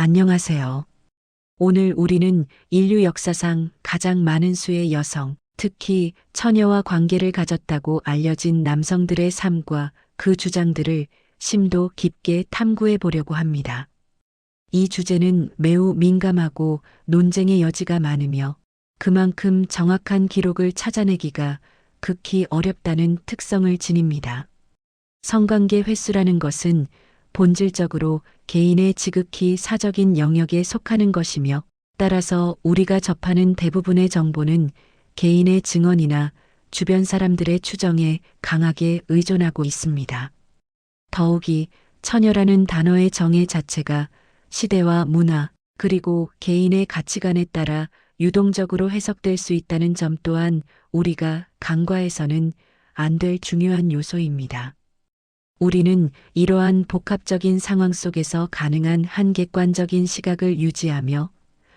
안녕하세요. 오늘 우리는 인류 역사상 가장 많은 수의 여성, 특히 처녀와 관계를 가졌다고 알려진 남성들의 삶과 그 주장들을 심도 깊게 탐구해 보려고 합니다. 이 주제는 매우 민감하고 논쟁의 여지가 많으며 그만큼 정확한 기록을 찾아내기가 극히 어렵다는 특성을 지닙니다. 성관계 횟수라는 것은 본질적으로 개인의 지극히 사적인 영역에 속하는 것이며 따라서 우리가 접하는 대부분의 정보는 개인의 증언이나 주변 사람들의 추정에 강하게 의존하고 있습니다. 더욱이 처녀라는 단어의 정의 자체가 시대와 문화 그리고 개인의 가치관에 따라 유동적으로 해석될 수 있다는 점 또한 우리가 간과해서는 안 될 중요한 요소입니다. 우리는 이러한 복합적인 상황 속에서 가능한 한 객관적인 시각을 유지하며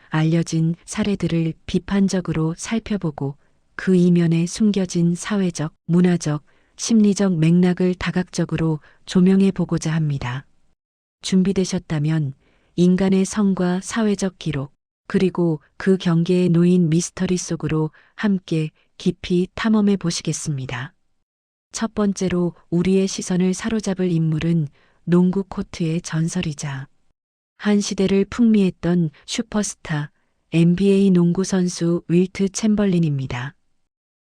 알려진 사례들을 비판적으로 살펴보고 그 이면에 숨겨진 사회적, 문화적, 심리적 맥락을 다각적으로 조명해 보고자 합니다. 준비되셨다면 인간의 성과 사회적 기록, 그리고 그 경계에 놓인 미스터리 속으로 함께 깊이 탐험해 보시겠습니다. 첫 번째로 우리의 시선을 사로잡을 인물은 농구 코트의 전설이자 한 시대를 풍미했던 슈퍼스타 NBA 농구 선수 윌트 챔벌린입니다.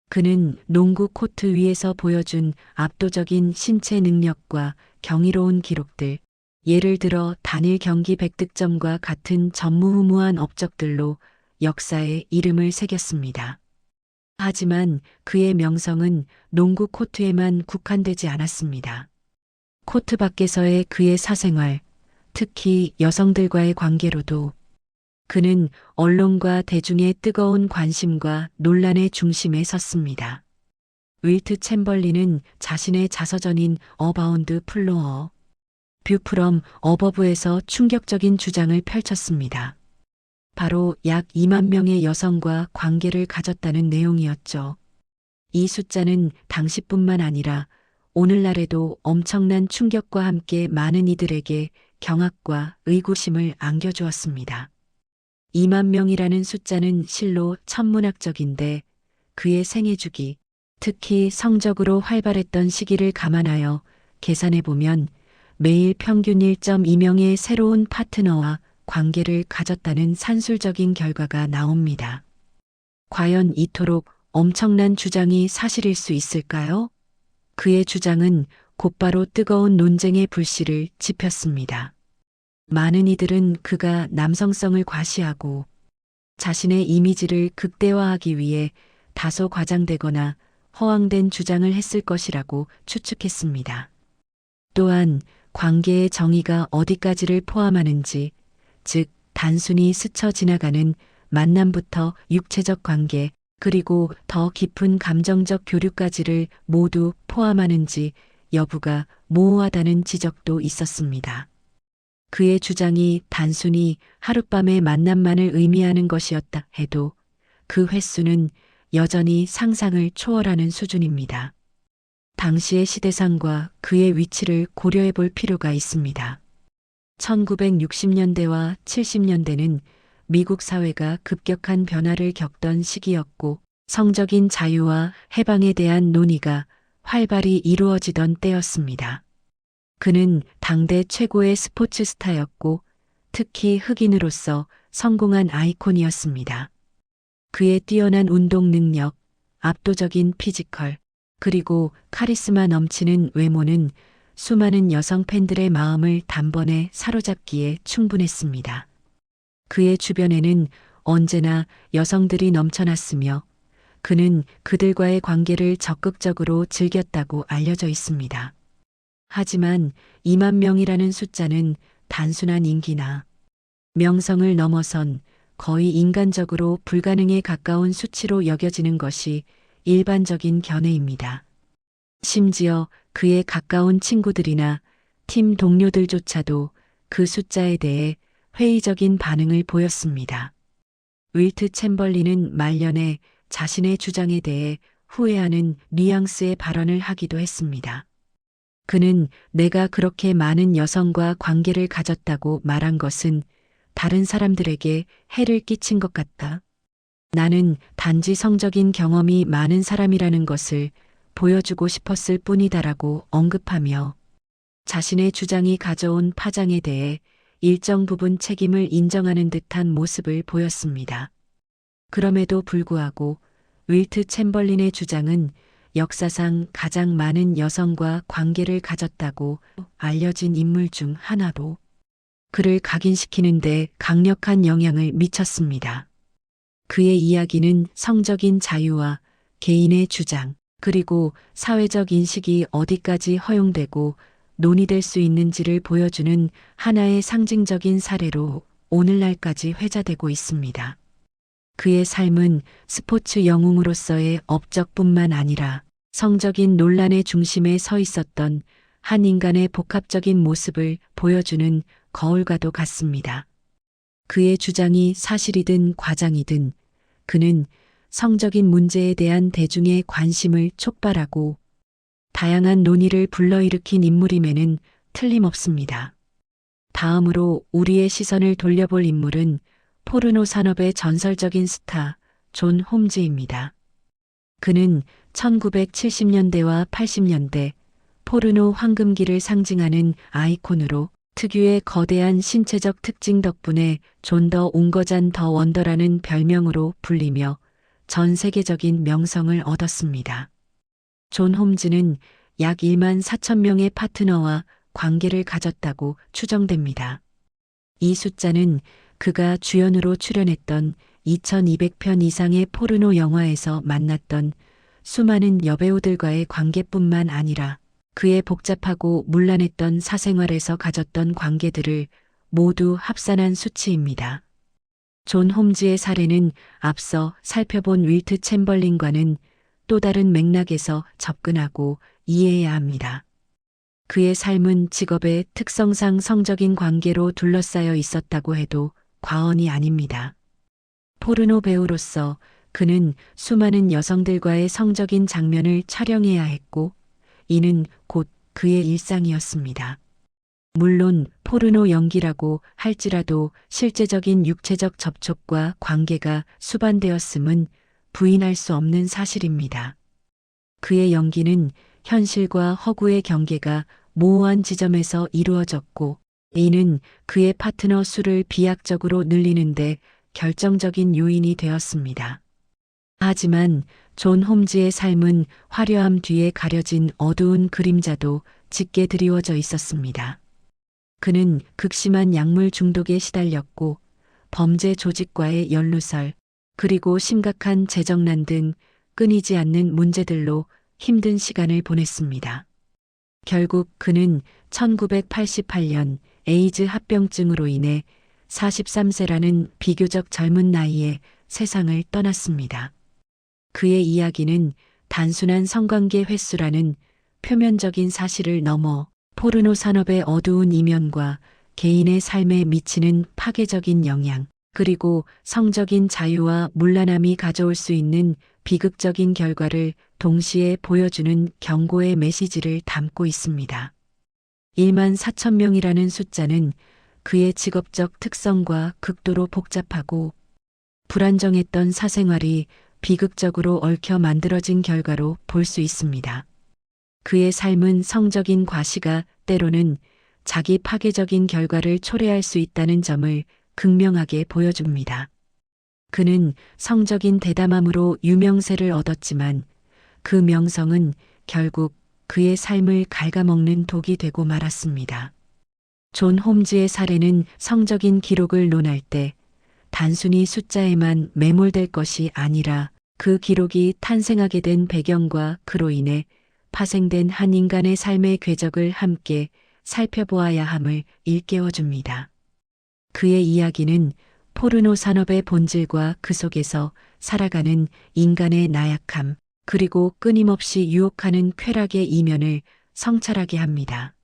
그는 농구 코트 위에서 보여준 압도적인 신체 능력과 경이로운 기록들, 예를 들어 단일 경기 100득점과 같은 전무후무한 업적들로 역사에 이름을 새겼습니다. 하지만 그의 명성은 농구 코트에만 국한되지 않았습니다. 코트 밖에서의 그의 사생활, 특히 여성들과의 관계로도 그는 언론과 대중의 뜨거운 관심과 논란의 중심에 섰습니다. 윌트 챔벌린은 자신의 자서전인 어바운드 플로어, 뷰 프롬 어버브에서 충격적인 주장을 펼쳤습니다. 바로 약 2만 명의 여성과 관계를 가졌다는 내용이었죠. 이 숫자는 당시뿐만 아니라 오늘날에도 엄청난 충격과 함께 많은 이들에게 경악과 의구심을 안겨주었습니다. 2만 명이라는 숫자는 실로 천문학적인데 그의 생애 주기, 특히 성적으로 활발했던 시기를 감안하여 계산해보면 매일 평균 1.2명의 새로운 파트너와 관계를 가졌다는 산술적인 결과가 나옵니다. 과연 이토록 엄청난 주장이 사실일 수 있을까요? 그의 주장은 곧바로 뜨거운 논쟁의 불씨를 지폈습니다. 많은 이들은 그가 남성성을 과시하고 자신의 이미지를 극대화하기 위해 다소 과장되거나 허황된 주장을 했을 것이라고 추측했습니다. 또한 관계의 정의가 어디까지를 포함하는지, 즉 단순히 스쳐 지나가는 만남부터 육체적 관계, 그리고 더 깊은 감정적 교류까지를 모두 포함하는지 여부가 모호하다는 지적도 있었습니다. 그의 주장이 단순히 하룻밤의 만남만을 의미하는 것이었다 해도 그 횟수는 여전히 상상을 초월하는 수준입니다. 당시의 시대상과 그의 위치를 고려해 볼 필요가 있습니다. 1960년대와 70년대는 미국 사회가 급격한 변화를 겪던 시기였고 성적인 자유와 해방에 대한 논의가 활발히 이루어지던 때였습니다. 그는 당대 최고의 스포츠 스타였고 특히 흑인으로서 성공한 아이콘이었습니다. 그의 뛰어난 운동 능력, 압도적인 피지컬, 그리고 카리스마 넘치는 외모는 수많은 여성 팬들의 마음을 단번에 사로잡기에 충분했습니다. 그의 주변에는 언제나 여성들이 넘쳐났으며 그는 그들과의 관계를 적극적으로 즐겼다고 알려져 있습니다. 하지만 2만 명이라는 숫자는 단순한 인기나 명성을 넘어선 거의 인간적으로 불가능에 가까운 수치로 여겨지는 것이 일반적인 견해입니다. 심지어 그의 가까운 친구들이나 팀 동료들조차도 그 숫자에 대해 회의적인 반응을 보였습니다. 윌트 챔벌린은 말년에 자신의 주장에 대해 후회하는 뉘앙스의 발언을 하기도 했습니다. 그는 내가 그렇게 많은 여성과 관계를 가졌다고 말한 것은 다른 사람들에게 해를 끼친 것 같다. 나는 단지 성적인 경험이 많은 사람이라는 것을 보여주고 싶었을 뿐이다라고 언급하며 자신의 주장이 가져온 파장에 대해 일정 부분 책임을 인정하는 듯한 모습을 보였습니다. 그럼에도 불구하고 윌트 챔벌린의 주장은 역사상 가장 많은 여성과 관계를 가졌다고 알려진 인물 중 하나로 그를 각인시키는데 강력한 영향을 미쳤습니다. 그의 이야기는 성적인 자유와 개인의 주장, 그리고 사회적 인식이 어디까지 허용되고 논의될 수 있는지를 보여주는 하나의 상징적인 사례로 오늘날까지 회자되고 있습니다. 그의 삶은 스포츠 영웅으로서의 업적뿐만 아니라 성적인 논란의 중심에 서 있었던 한 인간의 복합적인 모습을 보여주는 거울과도 같습니다. 그의 주장이 사실이든 과장이든 그는 성적인 문제에 대한 대중의 관심을 촉발하고 다양한 논의를 불러일으킨 인물임에는 틀림없습니다. 다음으로 우리의 시선을 돌려볼 인물은 포르노 산업의 전설적인 스타 존 홈즈입니다. 그는 1970년대와 80년대 포르노 황금기를 상징하는 아이콘으로 특유의 거대한 신체적 특징 덕분에 존 더 웅거잔 더 원더라는 별명으로 불리며 전 세계적인 명성을 얻었습니다. 존 홈즈는 약 1만 4천 명의 파트너와 관계를 가졌다고 추정됩니다. 이 숫자는 그가 주연으로 출연했던 2200편 이상의 포르노 영화에서 만났던 수많은 여배우들과의 관계뿐만 아니라 그의 복잡하고 문란했던 사생활에서 가졌던 관계들을 모두 합산한 수치입니다. 존 홈즈의 사례는 앞서 살펴본 윌트 챔벌린과는 또 다른 맥락에서 접근하고 이해해야 합니다. 그의 삶은 직업의 특성상 성적인 관계로 둘러싸여 있었다고 해도 과언이 아닙니다. 포르노 배우로서 그는 수많은 여성들과의 성적인 장면을 촬영해야 했고 이는 곧 그의 일상이었습니다. 물론 포르노 연기라고 할지라도 실제적인 육체적 접촉과 관계가 수반되었음은 부인할 수 없는 사실입니다. 그의 연기는 현실과 허구의 경계가 모호한 지점에서 이루어졌고 이는 그의 파트너 수를 비약적으로 늘리는데 결정적인 요인이 되었습니다. 하지만 존 홈즈의 삶은 화려함 뒤에 가려진 어두운 그림자도 짙게 드리워져 있었습니다. 그는 극심한 약물 중독에 시달렸고 범죄 조직과의 연루설, 그리고 심각한 재정난 등 끊이지 않는 문제들로 힘든 시간을 보냈습니다. 결국 그는 1988년 에이즈 합병증으로 인해 43세라는 비교적 젊은 나이에 세상을 떠났습니다. 그의 이야기는 단순한 성관계 횟수라는 표면적인 사실을 넘어 포르노 산업의 어두운 이면과 개인의 삶에 미치는 파괴적인 영향, 그리고 성적인 자유와 문란함이 가져올 수 있는 비극적인 결과를 동시에 보여주는 경고의 메시지를 담고 있습니다. 1만 4천 명이라는 숫자는 그의 직업적 특성과 극도로 복잡하고 불안정했던 사생활이 비극적으로 얽혀 만들어진 결과로 볼 수 있습니다. 그의 삶은 성적인 과시가 때로는 자기 파괴적인 결과를 초래할 수 있다는 점을 극명하게 보여줍니다. 그는 성적인 대담함으로 유명세를 얻었지만 그 명성은 결국 그의 삶을 갉아먹는 독이 되고 말았습니다. 존 홈즈의 사례는 성적인 기록을 논할 때 단순히 숫자에만 매몰될 것이 아니라 그 기록이 탄생하게 된 배경과 그로 인해 파생된 한 인간의 삶의 궤적을 함께 살펴보아야 함을 일깨워줍니다. 그의 이야기는 포르노 산업의 본질과 그 속에서 살아가는 인간의 나약함, 그리고 끊임없이 유혹하는 쾌락의 이면을 성찰하게 합니다.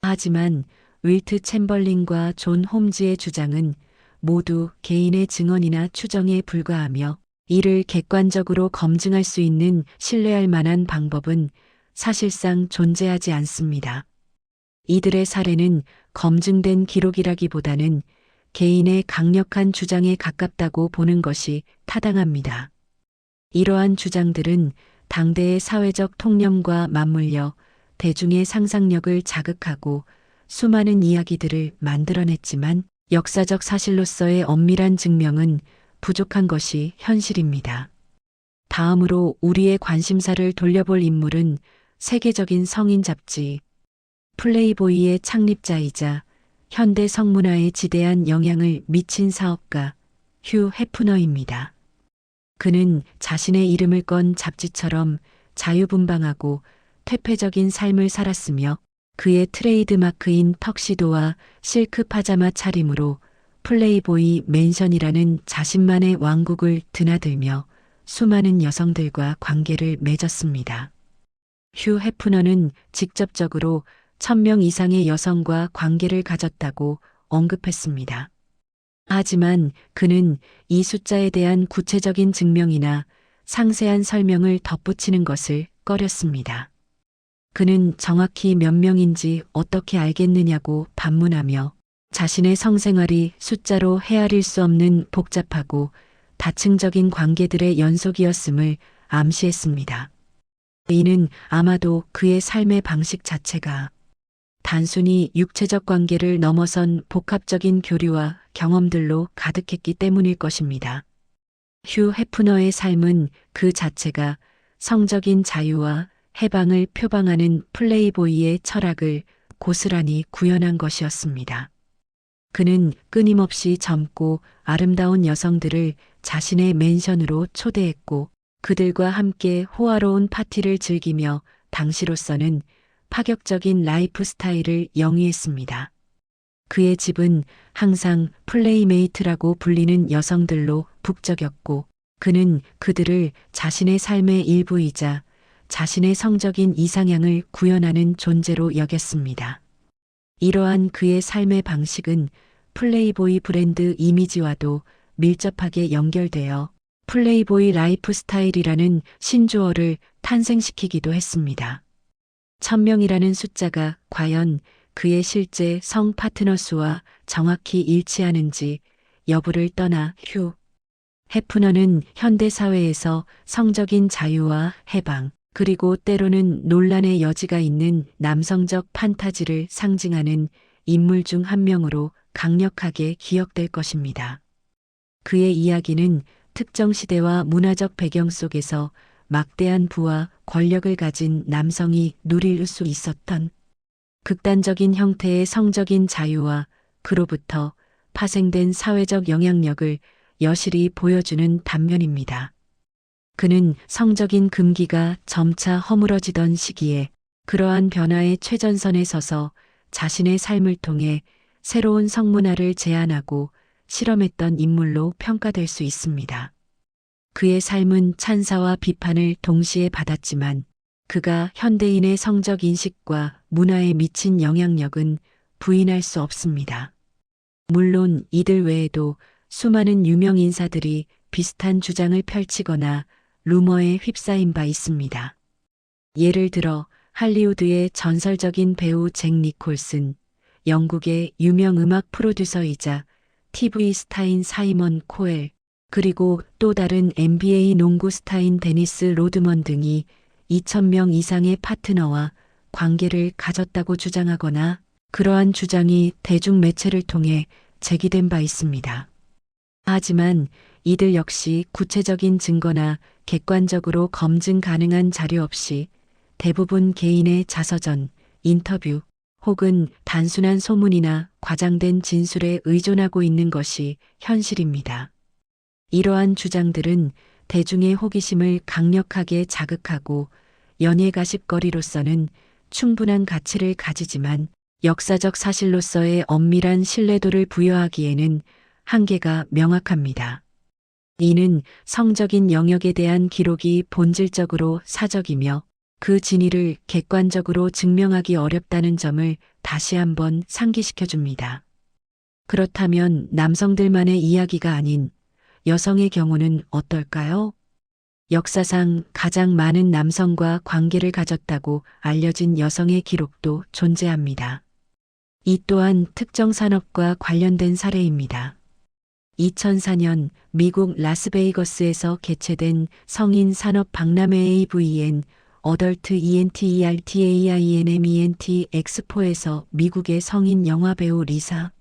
하지만 윌트 챔벌린과 존 홈즈의 주장은 모두 개인의 증언이나 추정에 불과하며 이를 객관적으로 검증할 수 있는 신뢰할 만한 방법은 사실상 존재하지 않습니다. 이들의 사례는 검증된 기록이라기보다는 개인의 강력한 주장에 가깝다고 보는 것이 타당합니다. 이러한 주장들은 당대의 사회적 통념과 맞물려 대중의 상상력을 자극하고 수많은 이야기들을 만들어냈지만 역사적 사실로서의 엄밀한 증명은 부족한 것이 현실입니다. 다음으로 우리의 관심사를 돌려볼 인물은 세계적인 성인 잡지 플레이보이의 창립자이자 현대 성문화에 지대한 영향을 미친 사업가 휴 해프너입니다. 그는 자신의 이름을 건 잡지처럼 자유분방하고 퇴폐적인 삶을 살았으며 그의 트레이드마크인 턱시도와 실크 파자마 차림으로 플레이보이 맨션이라는 자신만의 왕국을 드나들며 수많은 여성들과 관계를 맺었습니다. 휴 해프너는 직접적으로 1000명 이상의 여성과 관계를 가졌다고 언급했습니다. 하지만 그는 이 숫자에 대한 구체적인 증명이나 상세한 설명을 덧붙이는 것을 꺼렸습니다. 그는 정확히 몇 명인지 어떻게 알겠느냐고 반문하며 자신의 성생활이 숫자로 헤아릴 수 없는 복잡하고 다층적인 관계들의 연속이었음을 암시했습니다. 이는 아마도 그의 삶의 방식 자체가 단순히 육체적 관계를 넘어선 복합적인 교류와 경험들로 가득했기 때문일 것입니다. 휴 해프너의 삶은 그 자체가 성적인 자유와 해방을 표방하는 플레이보이의 철학을 고스란히 구현한 것이었습니다. 그는 끊임없이 젊고 아름다운 여성들을 자신의 맨션으로 초대했고 그들과 함께 호화로운 파티를 즐기며 당시로서는 파격적인 라이프 스타일을 영위했습니다. 그의 집은 항상 플레이메이트라고 불리는 여성들로 북적였고 그는 그들을 자신의 삶의 일부이자 자신의 성적인 이상향을 구현하는 존재로 여겼습니다. 이러한 그의 삶의 방식은 플레이보이 브랜드 이미지와도 밀접하게 연결되어 플레이보이 라이프 스타일이라는 신조어를 탄생시키기도 했습니다. 1000명이라는 숫자가 과연 그의 실제 성 파트너 수와 정확히 일치하는지 여부를 떠나 휴 해프너는 현대 사회에서 성적인 자유와 해방, 그리고 때로는 논란의 여지가 있는 남성적 판타지를 상징하는 인물 중 한 명으로 강력하게 기억될 것입니다. 그의 이야기는 특정 시대와 문화적 배경 속에서 막대한 부와 권력을 가진 남성이 누릴 수 있었던 극단적인 형태의 성적인 자유와 그로부터 파생된 사회적 영향력을 여실히 보여주는 단면입니다. 그는 성적인 금기가 점차 허물어지던 시기에 그러한 변화의 최전선에 서서 자신의 삶을 통해 새로운 성문화를 제안하고 실험했던 인물로 평가될 수 있습니다. 그의 삶은 찬사와 비판을 동시에 받았지만 그가 현대인의 성적 인식과 문화에 미친 영향력은 부인할 수 없습니다. 물론 이들 외에도 수많은 유명 인사들이 비슷한 주장을 펼치거나 루머에 휩싸인 바 있습니다. 예를 들어 할리우드의 전설적인 배우 잭 니콜슨, 영국의 유명 음악 프로듀서이자 TV 스타인 사이먼 코엘, 그리고 또 다른 NBA 농구 스타인 데니스 로드먼 등이 2000명 이상의 파트너와 관계를 가졌다고 주장하거나 그러한 주장이 대중매체를 통해 제기된 바 있습니다. 하지만 이들 역시 구체적인 증거나 객관적으로 검증 가능한 자료 없이 대부분 개인의 자서전, 인터뷰 혹은 단순한 소문이나 과장된 진술에 의존하고 있는 것이 현실입니다. 이러한 주장들은 대중의 호기심을 강력하게 자극하고 연예 가십거리로서는 충분한 가치를 가지지만 역사적 사실로서의 엄밀한 신뢰도를 부여하기에는 한계가 명확합니다. 이는 성적인 영역에 대한 기록이 본질적으로 사적이며 그 진위를 객관적으로 증명하기 어렵다는 점을 다시 한번 상기시켜 줍니다. 그렇다면 남성들만의 이야기가 아닌 여성의 경우는 어떨까요? 역사상 가장 많은 남성과 관계를 가졌다고 알려진 여성의 기록도 존재합니다. 이 또한 특정 산업과 관련된 사례입니다. 2004년 미국 라스베이거스에서 개최된 성인 산업 박람회 AVN 어덜트 ENTERTAINMENT 엑스포에서 미국의 성인 영화 배우 리사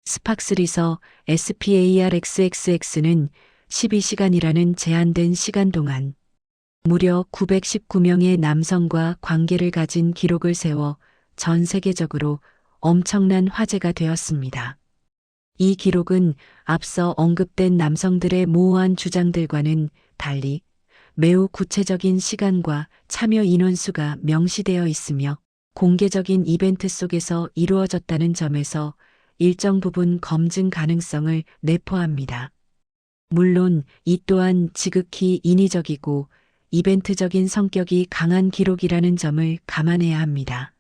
스팍스리서 SPARXXX는 12시간이라는 제한된 시간 동안 무려 919명의 남성과 관계를 가진 기록을 세워 전 세계적으로 엄청난 화제가 되었습니다. 이 기록은 앞서 언급된 남성들의 모호한 주장들과는 달리 매우 구체적인 시간과 참여 인원수가 명시되어 있으며 공개적인 이벤트 속에서 이루어졌다는 점에서 일정 부분 검증 가능성을 내포합니다. 물론 이 또한 지극히 인위적이고 이벤트적인 성격이 강한 기록이라는 점을 감안해야 합니다.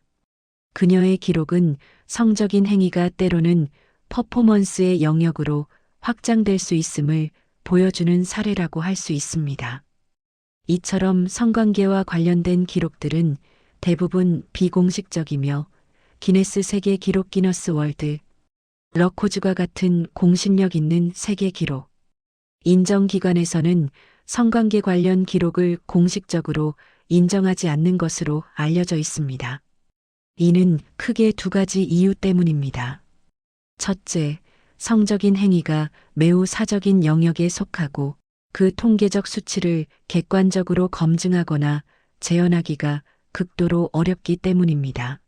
그녀의 기록은 성적인 행위가 때로는 퍼포먼스의 영역으로 확장될 수 있음을 보여주는 사례라고 할 수 있습니다. 이처럼 성관계와 관련된 기록들은 대부분 비공식적이며 기네스 세계 기록 기너스 월드 러코즈과 같은 공신력 있는 세계 기록 인정기관에서는 성관계 관련 기록을 공식적으로 인정하지 않는 것으로 알려져 있습니다. 이는 크게 두 가지 이유 때문입니다. 첫째, 성적인 행위가 매우 사적인 영역에 속하고 그 통계적 수치를 객관적으로 검증하거나 재현하기가 극도로 어렵기 때문입니다.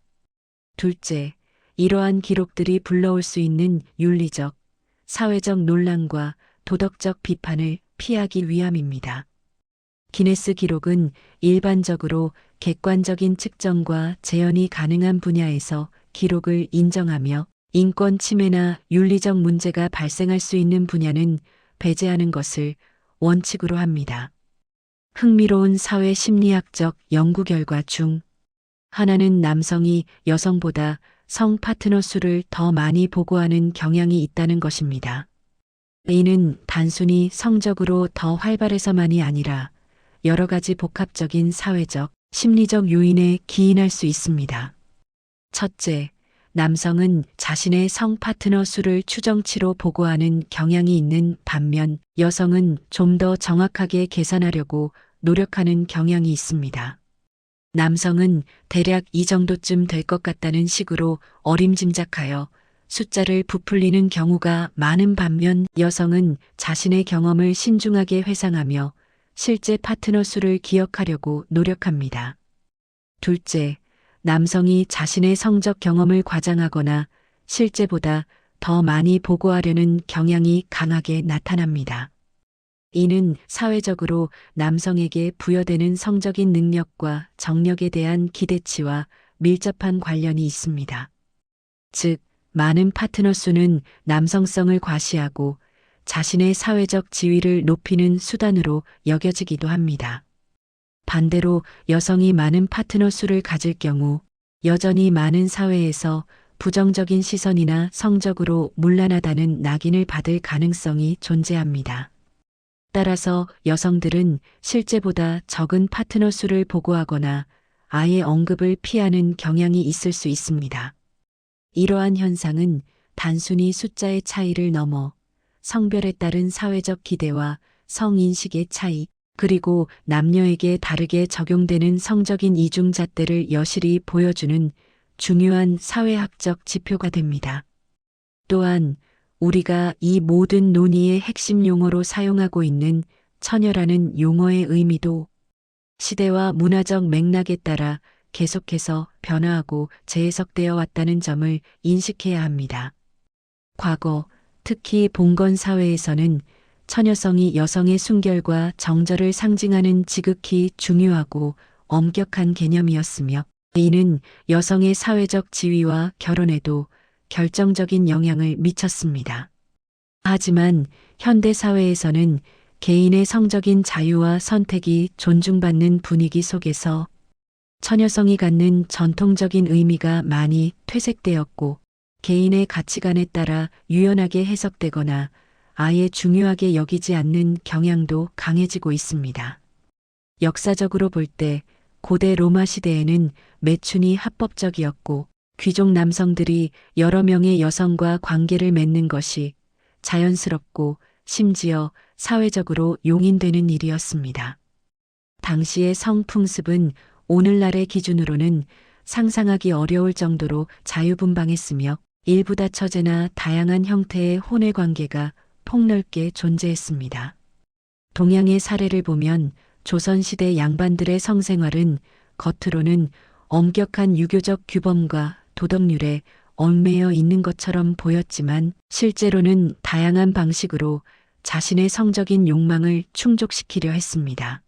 둘째, 이러한 기록들이 불러올 수 있는 윤리적, 사회적 논란과 도덕적 비판을 피하기 위함입니다. 기네스 기록은 일반적으로 객관적인 측정과 재현이 가능한 분야에서 기록을 인정하며 인권 침해나 윤리적 문제가 발생할 수 있는 분야는 배제하는 것을 원칙으로 합니다. 흥미로운 사회 심리학적 연구 결과 중 하나는 남성이 여성보다 성 파트너 수를 더 많이 보고하는 경향이 있다는 것입니다. 이는 단순히 성적으로 더 활발해서만이 아니라 여러 가지 복합적인 사회적, 심리적 요인에 기인할 수 있습니다. 첫째, 남성은 자신의 성 파트너 수를 추정치로 보고하는 경향이 있는 반면 여성은 좀 더 정확하게 계산하려고 노력하는 경향이 있습니다. 남성은 대략 이 정도쯤 될 것 같다는 식으로 어림짐작하여 숫자를 부풀리는 경우가 많은 반면 여성은 자신의 경험을 신중하게 회상하며 실제 파트너 수를 기억하려고 노력합니다. 둘째, 남성이 자신의 성적 경험을 과장하거나 실제보다 더 많이 보고하려는 경향이 강하게 나타납니다. 이는 사회적으로 남성에게 부여되는 성적인 능력과 정력에 대한 기대치와 밀접한 관련이 있습니다. 즉, 많은 파트너 수는 남성성을 과시하고 자신의 사회적 지위를 높이는 수단으로 여겨지기도 합니다. 반대로 여성이 많은 파트너 수를 가질 경우 여전히 많은 사회에서 부정적인 시선이나 성적으로 문란하다는 낙인을 받을 가능성이 존재합니다. 따라서 여성들은 실제보다 적은 파트너 수를 보고하거나 아예 언급을 피하는 경향이 있을 수 있습니다. 이러한 현상은 단순히 숫자의 차이를 넘어 성별에 따른 사회적 기대와 성인식의 차이, 그리고 남녀에게 다르게 적용되는 성적인 이중잣대를 여실히 보여주는 중요한 사회학적 지표가 됩니다. 또한 우리가 이 모든 논의의 핵심 용어로 사용하고 있는 처녀라는 용어의 의미도 시대와 문화적 맥락에 따라 계속해서 변화하고 재해석되어 왔다는 점을 인식해야 합니다. 과거, 특히 봉건 사회에서는 처녀성이 여성의 순결과 정절을 상징하는 지극히 중요하고 엄격한 개념이었으며 이는 여성의 사회적 지위와 결혼에도 결정적인 영향을 미쳤습니다. 하지만 현대 사회에서는 개인의 성적인 자유와 선택이 존중받는 분위기 속에서 처녀성이 갖는 전통적인 의미가 많이 퇴색되었고 개인의 가치관에 따라 유연하게 해석되거나 아예 중요하게 여기지 않는 경향도 강해지고 있습니다. 역사적으로 볼 때 고대 로마 시대에는 매춘이 합법적이었고 귀족 남성들이 여러 명의 여성과 관계를 맺는 것이 자연스럽고 심지어 사회적으로 용인되는 일이었습니다. 당시의 성풍습은 오늘날의 기준으로는 상상하기 어려울 정도로 자유분방했으며 일부다 처제나 다양한 형태의 혼외 관계가 폭넓게 존재했습니다. 동양의 사례를 보면 조선시대 양반들의 성생활은 겉으로는 엄격한 유교적 규범과 도덕률에 얽매여 있는 것처럼 보였지만 실제로는 다양한 방식으로 자신의 성적인 욕망을 충족시키려 했습니다.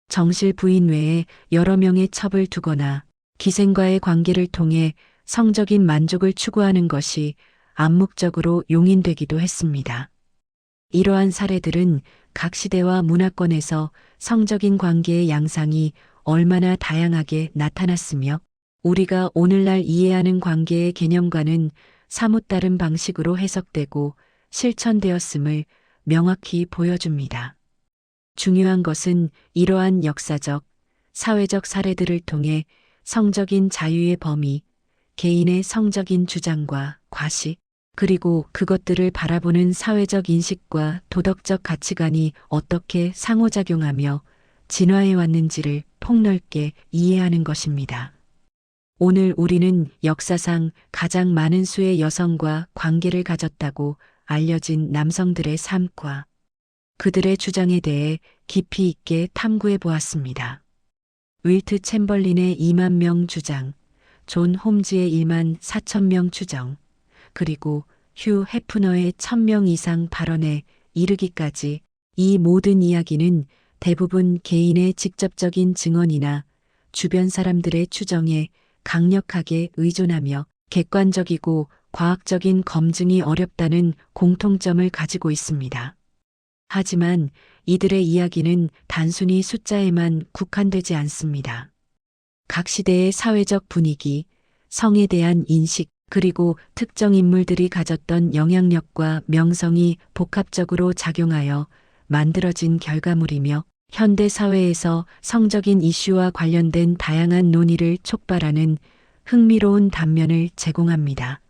정실 부인 외에 여러 명의 첩을 두거나 기생과의 관계를 통해 성적인 만족을 추구하는 것이 암묵적으로 용인되기도 했습니다. 이러한 사례들은 각 시대와 문화권에서 성적인 관계의 양상이 얼마나 다양하게 나타났으며 우리가 오늘날 이해하는 관계의 개념과는 사뭇 다른 방식으로 해석되고 실천되었음을 명확히 보여줍니다. 중요한 것은 이러한 역사적, 사회적 사례들을 통해 성적인 자유의 범위, 개인의 성적인 주장과 과시, 그리고 그것들을 바라보는 사회적 인식과 도덕적 가치관이 어떻게 상호작용하며 진화해 왔는지를 폭넓게 이해하는 것입니다. 오늘 우리는 역사상 가장 많은 수의 여성과 관계를 가졌다고 알려진 남성들의 삶과 그들의 주장에 대해 깊이 있게 탐구해 보았습니다. 윌트 챔벌린의 2만 명 주장, 존 홈즈의 1만 4천 명 추정, 그리고 휴 해프너의 1000명 이상 발언에 이르기까지 이 모든 이야기는 대부분 개인의 직접적인 증언이나 주변 사람들의 추정에 강력하게 의존하며 객관적이고 과학적인 검증이 어렵다는 공통점을 가지고 있습니다. 하지만 이들의 이야기는 단순히 숫자에만 국한되지 않습니다. 각 시대의 사회적 분위기, 성에 대한 인식, 그리고 특정 인물들이 가졌던 영향력과 명성이 복합적으로 작용하여 만들어진 결과물이며 현대 사회에서 성적인 이슈와 관련된 다양한 논의를 촉발하는 흥미로운 단면을 제공합니다.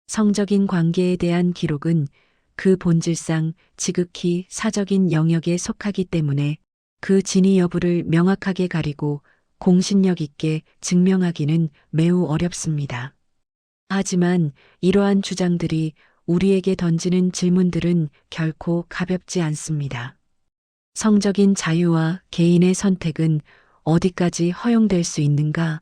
성적인 관계에 대한 기록은 그 본질상 지극히 사적인 영역에 속하기 때문에 그 진위 여부를 명확하게 가리고 공신력 있게 증명하기는 매우 어렵습니다. 하지만 이러한 주장들이 우리에게 던지는 질문들은 결코 가볍지 않습니다. 성적인 자유와 개인의 선택은 어디까지 허용될 수 있는가?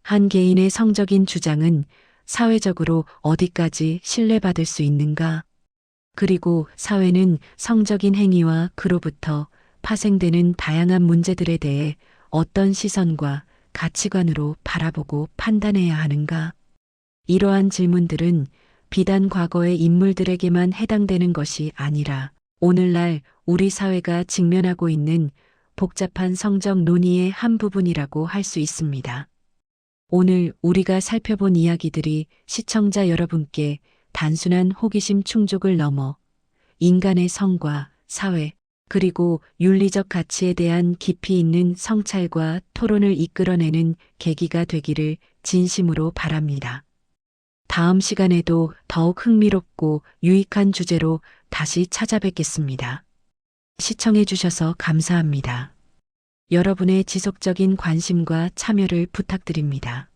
한 개인의 성적인 주장은 사회적으로 어디까지 신뢰받을 수 있는가? 그리고 사회는 성적인 행위와 그로부터 파생되는 다양한 문제들에 대해 어떤 시선과 가치관으로 바라보고 판단해야 하는가? 이러한 질문들은 비단 과거의 인물들에게만 해당되는 것이 아니라 오늘날 우리 사회가 직면하고 있는 복잡한 성적 논의의 한 부분이라고 할 수 있습니다. 오늘 우리가 살펴본 이야기들이 시청자 여러분께 단순한 호기심 충족을 넘어 인간의 성과 사회, 그리고 윤리적 가치에 대한 깊이 있는 성찰과 토론을 이끌어내는 계기가 되기를 진심으로 바랍니다. 다음 시간에도 더욱 흥미롭고 유익한 주제로 다시 찾아뵙겠습니다. 시청해 주셔서 감사합니다. 여러분의 지속적인 관심과 참여를 부탁드립니다.